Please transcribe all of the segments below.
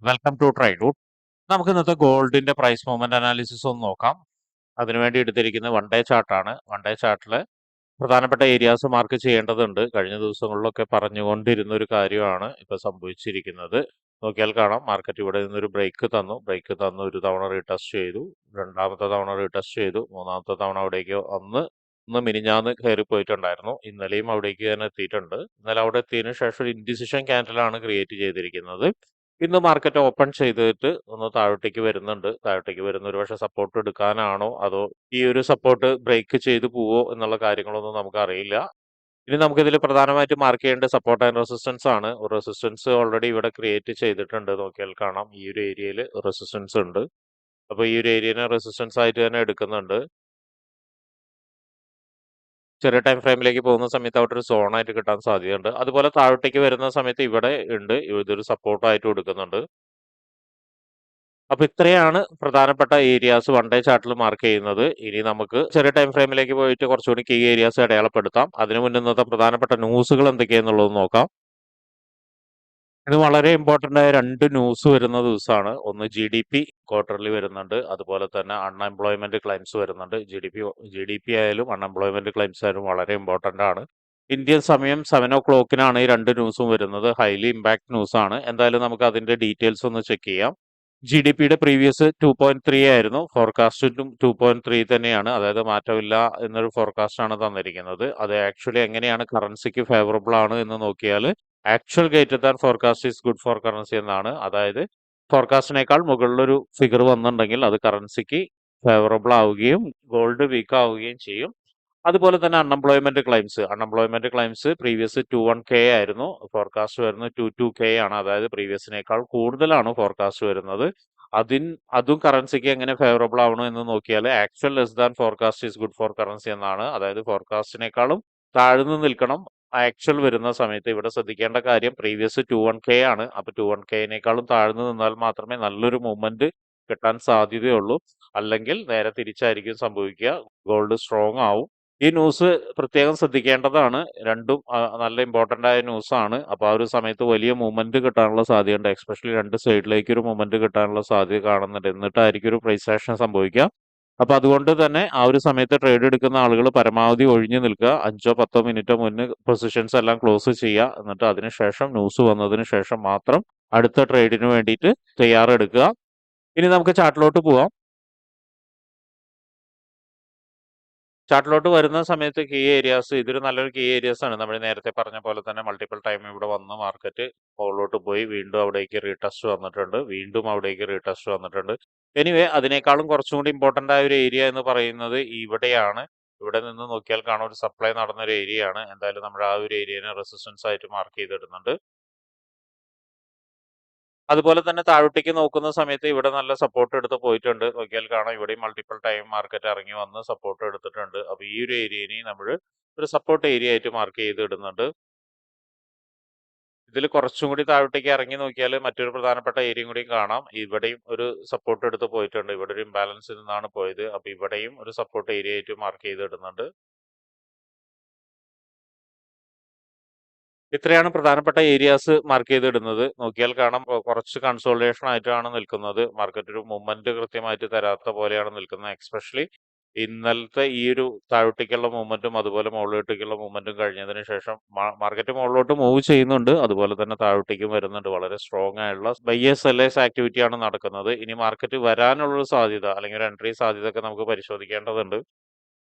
Welcome to ട്രൈഡൂട്ട്. നമുക്ക് ഇന്നത്തെ ഗോൾഡിന്റെ പ്രൈസ് മൂവ്മെന്റ് അനാലിസിസ് ഒന്ന് നോക്കാം. അതിനുവേണ്ടി എടുത്തിരിക്കുന്ന വൺ ഡേ ചാർട്ടാണ്. വൺ ഡേ ചാർട്ടിൽ പ്രധാനപ്പെട്ട ഏരിയാസ് മാർക്ക് ചെയ്യേണ്ടതുണ്ട്. കഴിഞ്ഞ ദിവസങ്ങളിലൊക്കെ പറഞ്ഞുകൊണ്ടിരുന്ന ഒരു കാര്യമാണ് ഇപ്പൊ സംഭവിച്ചിരിക്കുന്നത്. നോക്കിയാൽ കാണാം, മാർക്കറ്റ് ഇവിടെ നിന്നൊരു ബ്രേക്ക് തന്നു ഒരു തവണ റീടെസ്റ്റ് ചെയ്തു, രണ്ടാമത്തെ തവണ റീടെസ്റ്റ് ചെയ്തു, മൂന്നാമത്തെ തവണ അവിടേക്ക് ഒന്ന് മിനിഞ്ഞാന്ന് കയറി പോയിട്ടുണ്ടായിരുന്നു. ഇന്നലെയും അവിടേക്ക് തന്നെ എത്തിയിട്ടുണ്ട്. ഇന്നലെ അവിടെ എത്തിയതിനു ശേഷം ഒരു ഇൻഡിസിഷൻ ക്യാൻഡിലാണ് ക്രിയേറ്റ് ചെയ്തിരിക്കുന്നത്. ഇന്ന് മാർക്കറ്റ് ഓപ്പൺ ചെയ്തിട്ട് ഒന്ന് താഴോട്ടേക്ക് വരുന്ന ഒരു പക്ഷെ സപ്പോർട്ട് എടുക്കാനാണോ അതോ ഈ ഒരു സപ്പോർട്ട് ബ്രേക്ക് ചെയ്ത് പോവോ എന്നുള്ള കാര്യങ്ങളൊന്നും നമുക്ക് അറിയില്ല. ഇനി നമുക്കിതിൽ പ്രധാനമായിട്ട് മാർക്ക് ചെയ്യേണ്ട സപ്പോർട്ട് ആൻഡ് റെസിസ്റ്റൻസ് ആണ്. റെസിസ്റ്റൻസ് ഓൾറെഡി ഇവിടെ ക്രിയേറ്റ് ചെയ്തിട്ടുണ്ട്. നോക്കിയാൽ കാണാം, ഈ ഒരു ഏരിയയിൽ റെസിസ്റ്റൻസ് ഉണ്ട്. അപ്പോൾ ഈ ഒരു ഏരിയനെ റെസിസ്റ്റൻസ് ആയിട്ട് തന്നെ എടുക്കുന്നുണ്ട്. ചെറിയ ടൈം ഫ്രെയിമിലേക്ക് പോകുന്ന സമയത്ത് അവിടെ ഒരു സോണായിട്ട് കിട്ടാൻ സാധ്യതയുണ്ട്. അതുപോലെ താഴോട്ടേക്ക് വരുന്ന സമയത്ത് ഇവിടെ ഉണ്ട്, ഇതൊരു സപ്പോർട്ടായിട്ട് കൊടുക്കുന്നുണ്ട്. അപ്പൊ ഇത്രയാണ് പ്രധാനപ്പെട്ട ഏരിയാസ് വൺ ഡേ ചാർട്ടിൽ മാർക്ക് ചെയ്യുന്നത്. ഇനി നമുക്ക് ചെറിയ ടൈം ഫ്രെയിമിലേക്ക് പോയിട്ട് കുറച്ചുകൂടി കീ ഏരിയാസ് അടയാളപ്പെടുത്താം. അതിനു മുന്നേ ഇന്നത്തെ പ്രധാനപ്പെട്ട ന്യൂസുകൾ എന്തൊക്കെയാന്നുള്ളത് നോക്കാം. ഇത് വളരെ ഇമ്പോർട്ടന്റ് ആയ രണ്ട് ന്യൂസ് വരുന്ന ദിവസമാണ്. ഒന്ന് GDP ക്വാർട്ടർലി വരുന്നുണ്ട്, അതുപോലെ തന്നെ അൺഎംപ്ലോയ്മെന്റ് ക്ലെയിംസ് വരുന്നുണ്ട്. ജി ഡി പി ആയാലും അൺഎംപ്ലോയ്മെന്റ് ക്ലെയിംസ് ആയാലും വളരെ ഇമ്പോർട്ടന്റ് ആണ്. ഇന്ത്യൻ സമയം 7 o'clock ഈ രണ്ട് ന്യൂസും വരുന്നത്. ഹൈലി ഇമ്പാക്ട് ന്യൂസ് ആണ്. എന്തായാലും നമുക്ക് അതിന്റെ ഡീറ്റെയിൽസ് ഒന്ന് ചെക്ക് ചെയ്യാം. GDPയുടെ പ്രീവിയസ് 2.3 ആയിരുന്നു, ഫോർകാസ്റ്റും 2.3 തന്നെയാണ്, അതായത് മാറ്റമില്ല എന്നൊരു ഫോർകാസ്റ്റ് ആണ് തന്നിരിക്കുന്നത്. അത് ആക്ച്വലി എങ്ങനെയാണ് കറൻസിക്ക് ഫേവറബിൾ ആണ് എന്ന് നോക്കിയാൽ actual greater than forecast is good for currency എന്നാണ്. അതായത് ഫോർകാസ്റ്റിനേക്കാൾ മുകളിലൊരു ഫിഗർ വന്നിട്ടുണ്ടെങ്കിൽ അത് കറൻസിക്ക് ഫേവറബിൾ ആവുകയും ഗോൾഡ് വീക്ക് ആവുകയും ചെയ്യും. അതുപോലെ തന്നെ അൺഎംപ്ലോയ്മെന്റ് ക്ലെയിംസ് പ്രീവിയസ് 21K ആയിരുന്നു, ഫോർകാസ്റ്റ് വരുന്നത് 22K ആണ്. അതായത് പ്രീവിയസിനേക്കാൾ കൂടുതലാണ് ഫോർകാസ്റ്റ് വരുന്നത്. അതും കറൻസിക്ക് എങ്ങനെ ഫേവറബിൾ ആവണം എന്ന് നോക്കിയാൽ actual less than forecast is good for currency എന്നാണ്. അതായത് ഫോർകാസ്റ്റിനേക്കാളും താഴ്ന്നു നിൽക്കണം ആക്ച്വൽ വരുന്ന സമയത്ത്. ഇവിടെ ശ്രദ്ധിക്കേണ്ട കാര്യം പ്രീവിയസ് 21K ആണ്. അപ്പൊ 21Kനേക്കാളും താഴ്ന്നു നിന്നാൽ മാത്രമേ നല്ലൊരു മൂവ്മെന്റ് കിട്ടാൻ സാധ്യതയുള്ളൂ. അല്ലെങ്കിൽ നേരെ തിരിച്ചായിരിക്കും സംഭവിക്കുക, ഗോൾഡ് സ്ട്രോങ് ആവും. ഈ ന്യൂസ് പ്രത്യേകം ശ്രദ്ധിക്കേണ്ടതാണ്. രണ്ടും നല്ല ഇമ്പോർട്ടന്റ് ആയ ന്യൂസ് ആണ്. അപ്പൊ ആ ഒരു സമയത്ത് വലിയ മൂവ്മെന്റ് കിട്ടാനുള്ള സാധ്യതയുണ്ട്. എസ്പെഷ്യലി രണ്ട് സൈഡിലേക്ക് ഒരു മൂവ്മെന്റ് കിട്ടാനുള്ള സാധ്യത കാണുന്നുണ്ട്. എന്നിട്ടായിരിക്കും ഒരു പ്രൈസ് ആക്ഷൻ സംഭവിക്കുക. അപ്പൊ അതുകൊണ്ട് തന്നെ ആ ഒരു സമയത്ത് ട്രേഡ് എടുക്കുന്ന ആളുകൾ പരമാവധി ഒഴിഞ്ഞു നിൽക്കുക. 5-10 മിനിറ്റ് മുന്നേ പൊസിഷൻസ് എല്ലാം ക്ലോസ് ചെയ്യുക. എന്നിട്ട് അതിനുശേഷം ന്യൂസ് വന്നതിന് ശേഷം മാത്രം അടുത്ത ട്രേഡിന് വേണ്ടിയിട്ട് തയ്യാറെടുക്കുക. ഇനി നമുക്ക് ചാർട്ടിലോട്ട് പോവാം. ചാർട്ടിലോട്ട് വരുന്ന സമയത്ത് കീ ഏരിയാസ്, ഇതൊരു നല്ലൊരു കീ ഏരിയാസ് ആണ്. നമ്മൾ നേരത്തെ പറഞ്ഞ പോലെ തന്നെ മൾട്ടിപ്പിൾ ടൈം ഇവിടെ വന്ന് മാർക്കറ്റ് മുകളിലോട്ട് പോയി വീണ്ടും അവിടേക്ക് റീടെസ്റ്റ് വന്നിട്ടുണ്ട്, വീണ്ടും അവിടേക്ക് റീടെസ്റ്റ് വന്നിട്ടുണ്ട്. എനിവേ, അതിനേക്കാളും കുറച്ചും കൂടി ഇമ്പോർട്ടന്റ് ആയ ഒരു ഏരിയ എന്ന് പറയുന്നത് ഇവിടെയാണ്. ഇവിടെ നിന്ന് നോക്കിയാൽ കാണാൻ ഒരു സപ്ലൈ നടന്ന ഒരു ഏരിയ ആണ്. എന്തായാലും നമ്മൾ ആ ഒരു ഏരിയനെ റെസിസ്റ്റൻസ് ആയിട്ട് മാർക്ക് ചെയ്തിടുന്നുണ്ട്. അതുപോലെ തന്നെ താഴോട്ടേക്ക് നോക്കുന്ന സമയത്ത് ഇവിടെ നല്ല സപ്പോർട്ട് എടുത്ത് പോയിട്ടുണ്ട്. നോക്കിയാൽ കാണാം, ഇവിടെയും മൾട്ടിപ്പിൾ ടൈം മാർക്കറ്റ് ഇറങ്ങി വന്ന് സപ്പോർട്ട് എടുത്തിട്ടുണ്ട്. അപ്പൊ ഈ ഒരു ഏരിയനെ നമ്മൾ ഒരു സപ്പോർട്ട് ഏരിയ ആയിട്ട് മാർക്ക് ചെയ്ത് ഇടുന്നുണ്ട്. ഇതിൽ കുറച്ചും കൂടി താഴോട്ടേക്ക് ഇറങ്ങി നോക്കിയാൽ മറ്റൊരു പ്രധാനപ്പെട്ട ഏരിയയും കൂടി കാണാം. ഇവിടെയും ഒരു സപ്പോർട്ട് എടുത്ത് പോയിട്ടുണ്ട്. ഇവിടെ ഒരു ഇംബാലൻസിൽ നിന്നാണ് പോയത്. അപ്പൊ ഇവിടെയും ഒരു സപ്പോർട്ട് ഏരിയ ആയിട്ട് മാർക്ക് ചെയ്ത് ഇടുന്നുണ്ട്. ഇത്രയാണ് പ്രധാനപ്പെട്ട ഏരിയാസ് മാർക്ക് ചെയ്തിടുന്നത്. നോക്കിയാൽ കാണാം, കുറച്ച് കൺസോളിഡേഷൻ ആയിട്ടാണ് നിൽക്കുന്നത്. മാർക്കറ്റ് ഒരു മൂവ്മെന്റ് കൃത്യമായിട്ട് തരാത്ത പോലെയാണ് നിൽക്കുന്നത്. എക്സ്പെഷ്യലി ഇന്നലത്തെ ഈ ഒരു താഴോട്ടേക്കുള്ള മൂവ്മെന്റും അതുപോലെ മുകളിലോട്ടേക്കുള്ള മൂവ്മെന്റും കഴിഞ്ഞതിന് ശേഷം മാർക്കറ്റ് മുകളിലോട്ട് മൂവ് ചെയ്യുന്നുണ്ട്, അതുപോലെ തന്നെ താഴോട്ടേക്കും വരുന്നുണ്ട്. വളരെ സ്ട്രോങ് ആയുള്ള ബൈയേഴ്സ് സെല്ലേഴ്സ് ആക്ടിവിറ്റി ആണ് നടക്കുന്നത്. ഇനി മാർക്കറ്റ് വരാനുള്ള സാധ്യത അല്ലെങ്കിൽ ഒരു എൻട്രി സാധ്യത ഒക്കെ നമുക്ക് പരിശോധിക്കേണ്ടതുണ്ട്.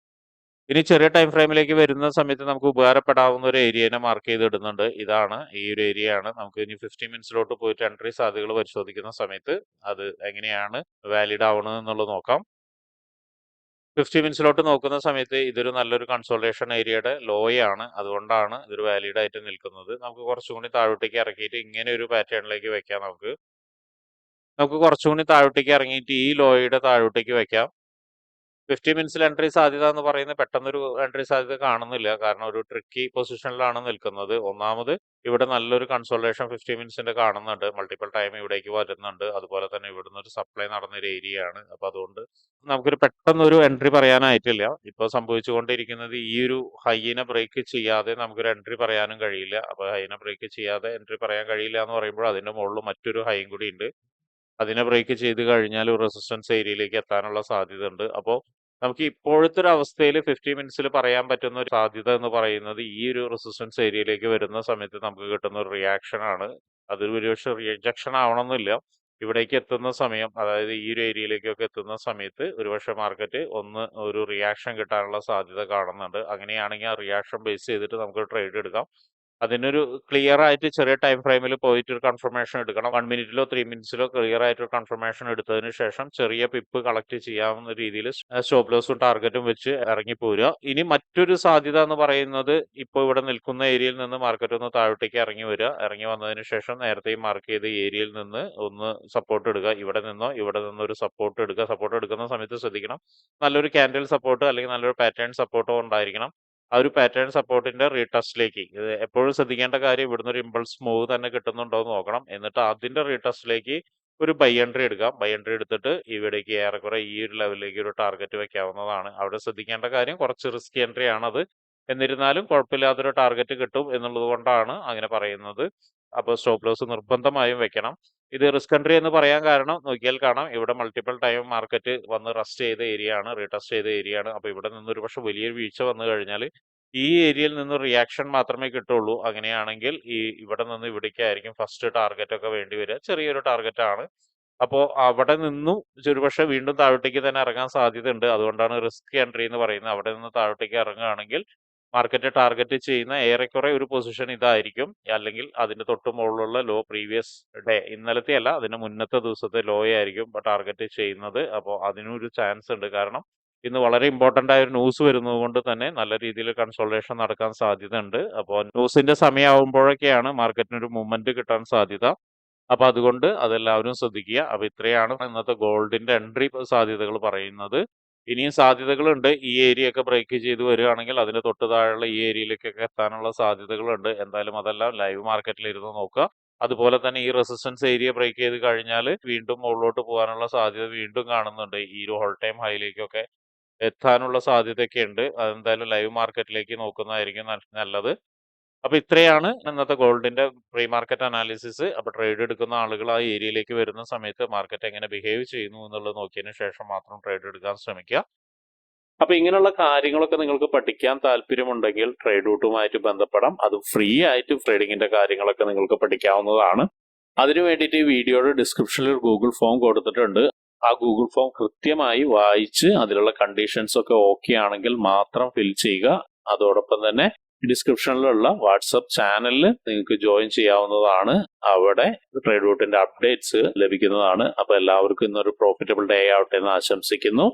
ഇനി ചെറിയ ടൈം ഫ്രെയിമിലേക്ക് വരുന്ന സമയത്ത് നമുക്ക് ഉപകാരപ്പെടാവുന്ന ഒരു ഏരിയനെ മാർക്ക് ചെയ്ത് ഇടുന്നുണ്ട്. ഇതാണ്, ഈ ഒരു ഏരിയ ആണ്. നമുക്ക് ഇനി 50 മിനിറ്റ്സിലോട്ട് പോയിട്ട് എൻട്രി സാധ്യതകൾ പരിശോധിക്കുന്ന സമയത്ത് അത് എങ്ങനെയാണ് വാലിഡ് ആവുന്നത് എന്നുള്ളത് നോക്കാം. 50 മിനിറ്റ്സിലോട്ട് നോക്കുന്ന സമയത്ത് ഇതൊരു നല്ലൊരു കൺസോൾട്ടേഷൻ ഏരിയയുടെ ലോയാണ്, അതുകൊണ്ടാണ് ഇതൊരു വാലിഡ് ആയിട്ട് നിൽക്കുന്നത്. നമുക്ക് കുറച്ചും കൂടി താഴോട്ടേക്ക് ഇറക്കിയിട്ട് ഇങ്ങനെ ഒരു പാറ്റേണിലേക്ക് വെക്കാം. നമുക്ക് കുറച്ചും കൂടി താഴോട്ടേക്ക് ഇറങ്ങിയിട്ട് ഈ ലോയുടെ താഴോട്ടേക്ക് വെക്കാം. 50 മിനിറ്റ്സിൽ എൻട്രി സാധ്യത എന്ന് പറയുന്നത് പെട്ടെന്നൊരു എൻട്രി സാധ്യത കാണുന്നില്ല. കാരണം ഒരു ട്രിക്കി പൊസിഷനിലാണ് നിൽക്കുന്നത്. ഒന്നാമത് ഇവിടെ നല്ലൊരു കൺസോൾട്ടേഷൻ 50 മിനിറ്റ്സിന്റെ കാണുന്നുണ്ട്. മൾട്ടിപ്പിൾ ടൈം ഇവിടേക്ക് വരുന്നുണ്ട്. അതുപോലെ തന്നെ ഇവിടുന്ന് ഒരു സപ്ലൈ നടന്നൊരു ഏരിയയാണ്. അപ്പൊ അതുകൊണ്ട് നമുക്കൊരു പെട്ടെന്നൊരു എൻട്രി പറയാനായിട്ടില്ല. ഇപ്പോൾ സംഭവിച്ചുകൊണ്ടിരിക്കുന്നത് ഈ ഒരു ഹൈനെ ബ്രേക്ക് ചെയ്യാതെ നമുക്കൊരു എൻട്രി പറയാനും കഴിയില്ല. അപ്പൊ ഹൈനെ ബ്രേക്ക് ചെയ്യാതെ എൻട്രി പറയാൻ കഴിയില്ല എന്ന് പറയുമ്പോൾ അതിന്റെ മുകളിൽ മറ്റൊരു ഹൈയും കൂടി ഉണ്ട്. അതിനെ ബ്രേക്ക് ചെയ്ത് കഴിഞ്ഞാൽ ഒരു റെസിസ്റ്റൻസ് ഏരിയയിലേക്ക് എത്താനുള്ള സാധ്യത ഉണ്ട്. അപ്പോൾ നമുക്ക് ഇപ്പോഴത്തെ ഒരു അവസ്ഥയിൽ 50 മിനിറ്റ്സിൽ പറയാൻ പറ്റുന്ന ഒരു സാധ്യത എന്ന് പറയുന്നത് ഈ ഒരു റെസിസ്റ്റൻസ് ഏരിയയിലേക്ക് വരുന്ന സമയത്ത് നമുക്ക് കിട്ടുന്ന ഒരു റിയാക്ഷൻ ആണ്. അതൊരു ഒരുപക്ഷെ റിജക്ഷൻ ആവണമെന്നില്ല. ഇവിടേക്ക് എത്തുന്ന സമയം, അതായത് ഈ ഒരു ഏരിയയിലേക്കൊക്കെ എത്തുന്ന സമയത്ത് ഒരുപക്ഷെ മാർക്കറ്റ് ഒരു റിയാക്ഷൻ കിട്ടാനുള്ള സാധ്യത കാണുന്നുണ്ട്. അങ്ങനെയാണെങ്കിൽ ആ റിയാക്ഷൻ ബേസ് ചെയ്തിട്ട് നമുക്ക് ട്രേഡ് എടുക്കാം. അതിനൊരു ക്ലിയർ ആയിട്ട് ചെറിയ ടൈം ഫ്രെയിമിൽ പോയിട്ട് ഒരു കൺഫർമേഷൻ എടുക്കണം. 1 മിനിറ്റിലോ 3 മിനിറ്റ്സിലോ ക്ലിയർ ആയിട്ട് ഒരു കൺഫർമേഷൻ എടുത്തതിന് ശേഷം ചെറിയ പിപ്പ് കളക്ട് ചെയ്യാവുന്ന രീതിയിൽ സ്റ്റോപ്പ് ലോസും ടാർഗറ്റും വെച്ച് ഇറങ്ങി പോരുക. ഇനി മറ്റൊരു സാധ്യത എന്ന് പറയുന്നത് ഇപ്പോൾ ഇവിടെ നിൽക്കുന്ന ഏരിയയിൽ നിന്ന് മാർക്കറ്റ് ഒന്ന് താഴോട്ടേക്ക് ഇറങ്ങി വരിക. ഇറങ്ങി വന്നതിന് ശേഷം നേരത്തെ മാർക്ക് ചെയ്ത ഏരിയയിൽ നിന്ന് ഒന്ന് സപ്പോർട്ട് എടുക്കുക. ഇവിടെ നിന്നോ ഒരു സപ്പോർട്ട് എടുക്കുക. സപ്പോർട്ട് എടുക്കുന്ന സമയത്ത് ശ്രദ്ധിക്കണം, നല്ലൊരു ക്യാൻഡിൽ സപ്പോർട്ട് അല്ലെങ്കിൽ നല്ലൊരു പാറ്റേൺ സപ്പോർട്ടോ ഉണ്ടായിരിക്കണം. ആ ഒരു പാറ്റേൺ സപ്പോർട്ടിന്റെ റീടെസ്റ്റിലേക്ക് എപ്പോഴും ശ്രദ്ധിക്കേണ്ട കാര്യം, ഇവിടുന്ന് ഒരു ഇമ്പൾസ് മൂവ് തന്നെ കിട്ടുന്നുണ്ടോ എന്ന് നോക്കണം. എന്നിട്ട് അതിന്റെ റീടെസ്റ്റിലേക്ക് ഒരു ബൈ എൻട്രി എടുക്കാം. ബൈ എൻട്രി എടുത്തിട്ട് ഇവിടേക്ക് ഏറെക്കുറെ ഈ ഒരു ലെവലിലേക്ക് ഒരു ടാർഗറ്റ് വെക്കാവുന്നതാണ്. അവിടെ ശ്രദ്ധിക്കേണ്ട കാര്യം കുറച്ച് റിസ്ക് എൻട്രി ആണത്. എന്നിരുന്നാലും കുഴപ്പമില്ലാത്തൊരു ടാർഗറ്റ് കിട്ടും എന്നുള്ളത് കൊണ്ടാണ് അങ്ങനെ പറയുന്നത്. അപ്പോൾ സ്റ്റോപ്പ് ലോസ് നിർബന്ധമായും വെക്കണം. ഇത് റിസ്ക് എൻട്രി എന്ന് പറയാൻ കാരണം നോക്കിയാൽ കാണാം, ഇവിടെ മൾട്ടിപ്പിൾ ടൈം മാർക്കറ്റ് വന്ന് റെസ്റ്റ് ചെയ്ത ഏരിയ ആണ്, റീടെസ്റ്റ് ചെയ്ത ഏരിയ ആണ്. അപ്പോൾ ഇവിടെ നിന്ന് ഒരു പക്ഷെ വലിയൊരു വീഴ്ച വന്നു കഴിഞ്ഞാൽ ഈ ഏരിയയിൽ നിന്ന് റിയാക്ഷൻ മാത്രമേ കിട്ടുള്ളൂ. അങ്ങനെയാണെങ്കിൽ ഇവിടെ നിന്ന് ഇവിടേക്കായിരിക്കും ഫസ്റ്റ് ടാർഗറ്റ് ഒക്കെ വേണ്ടി വരിക. ചെറിയൊരു ടാർഗറ്റ് ആണ്. അപ്പോൾ അവിടെ നിന്നും ഒരുപക്ഷെ വീണ്ടും താഴോട്ടേക്ക് തന്നെ ഇറങ്ങാൻ സാധ്യതയുണ്ട്. അതുകൊണ്ടാണ് റിസ്ക് എൻട്രി എന്ന് പറയുന്നത്. അവിടെ നിന്ന് താഴോട്ടേക്ക് ഇറങ്ങുകയാണെങ്കിൽ മാർക്കറ്റ് ടാർഗറ്റ് ചെയ്യുന്ന ഏറെക്കുറെ ഒരു പൊസിഷൻ ഇതായിരിക്കും. അല്ലെങ്കിൽ അതിന്റെ തൊട്ട് മുകളിലുള്ള ലോ പ്രീവിയസ് ഡേ, ഇന്നലത്തെ അല്ല അതിന്റെ മുന്നത്തെ ദിവസത്തെ ലോ ആയിരിക്കും ടാർഗറ്റ് ചെയ്യുന്നത്. അപ്പോൾ അതിനൊരു ചാൻസ് ഉണ്ട്. കാരണം ഇന്ന് വളരെ ഇമ്പോർട്ടന്റ് ആയ ഒരു ന്യൂസ് വരുന്നത് കൊണ്ട് തന്നെ നല്ല രീതിയിൽ കൺസോൾട്ടേഷൻ നടക്കാൻ സാധ്യത ഉണ്ട്. അപ്പോൾ ന്യൂസിന്റെ സമയമാകുമ്പോഴൊക്കെയാണ് മാർക്കറ്റിന് ഒരു മൂവ്മെന്റ് കിട്ടാൻ സാധ്യത. അപ്പൊ അതുകൊണ്ട് അതെല്ലാവരും ശ്രദ്ധിക്കുക. അപ്പൊ ഇത്രയാണ് ഇന്നത്തെ ഗോൾഡിന്റെ എൻട്രി സാധ്യതകൾ പറയുന്നത്. ഇനിയും സാധ്യതകളുണ്ട്. ഈ ഏരിയ ഒക്കെ ബ്രേക്ക് ചെയ്ത് വരികയാണെങ്കിൽ അതിന്റെ തൊട്ട് താഴെയുള്ള ഈ ഏരിയയിലേക്കൊക്കെ എത്താനുള്ള സാധ്യതകളുണ്ട്. എന്തായാലും അതെല്ലാം ലൈവ് മാർക്കറ്റിൽ ഇരുന്ന് നോക്കുക. അതുപോലെ തന്നെ ഈ റെസിസ്റ്റൻസ് ഏരിയ ബ്രേക്ക് ചെയ്ത് കഴിഞ്ഞാൽ വീണ്ടും മുകളിലോട്ട് പോകാനുള്ള സാധ്യത വീണ്ടും കാണുന്നുണ്ട്. ഈ ഒരു ഹോൾ ടൈം ഹൈയിലേക്കൊക്കെ എത്താനുള്ള സാധ്യതയൊക്കെ ഉണ്ട്. അതെന്തായാലും ലൈവ് മാർക്കറ്റിലേക്ക് നോക്കുന്നതായിരിക്കും നല്ലത്. അപ്പൊ ഇത്രയാണ് ഇന്നത്തെ ഗോൾഡിന്റെ പ്രീ മാർക്കറ്റ് അനാലിസിസ്. അപ്പൊ ട്രേഡ് എടുക്കുന്ന ആളുകൾ ആ ഏരിയയിലേക്ക് വരുന്ന സമയത്ത് മാർക്കറ്റ് എങ്ങനെ ബിഹേവ് ചെയ്യുന്നു എന്നുള്ളത് നോക്കിയതിന് ശേഷം മാത്രം ട്രേഡ് എടുക്കാൻ ശ്രമിക്കുക. അപ്പൊ ഇങ്ങനെയുള്ള കാര്യങ്ങളൊക്കെ നിങ്ങൾക്ക് പഠിക്കാൻ താല്പര്യമുണ്ടെങ്കിൽ ട്രേഡ് റൂട്ടുമായിട്ട് ബന്ധപ്പെടാം. അത് ഫ്രീ ആയിട്ട് ട്രേഡിങ്ങിന്റെ കാര്യങ്ങളൊക്കെ നിങ്ങൾക്ക് പഠിക്കാവുന്നതാണ്. അതിനു വേണ്ടിയിട്ട് ഈ വീഡിയോയുടെ ഡിസ്ക്രിപ്ഷനിൽ ഒരു ഗൂഗിൾ ഫോം കൊടുത്തിട്ടുണ്ട്. ആ ഗൂഗിൾ ഫോം കൃത്യമായി വായിച്ച് അതിലുള്ള കണ്ടീഷൻസ് ഒക്കെ ഓക്കെ ആണെങ്കിൽ മാത്രം ഫിൽ ചെയ്യുക. അതോടൊപ്പം തന്നെ ഡിസ്ക്രിപ്ഷനിലുള്ള വാട്സപ്പ് ചാനലിൽ നിങ്ങൾക്ക് ജോയിൻ ചെയ്യാവുന്നതാണ്. അവിടെ ട്രേഡ് റൂട്ടിന്റെ അപ്ഡേറ്റ്സ് ലഭിക്കുന്നതാണ്. അപ്പൊ എല്ലാവർക്കും ഇന്നൊരു പ്രോഫിറ്റബിൾ ഡേ ആവട്ടെ എന്ന് ആശംസിക്കുന്നു.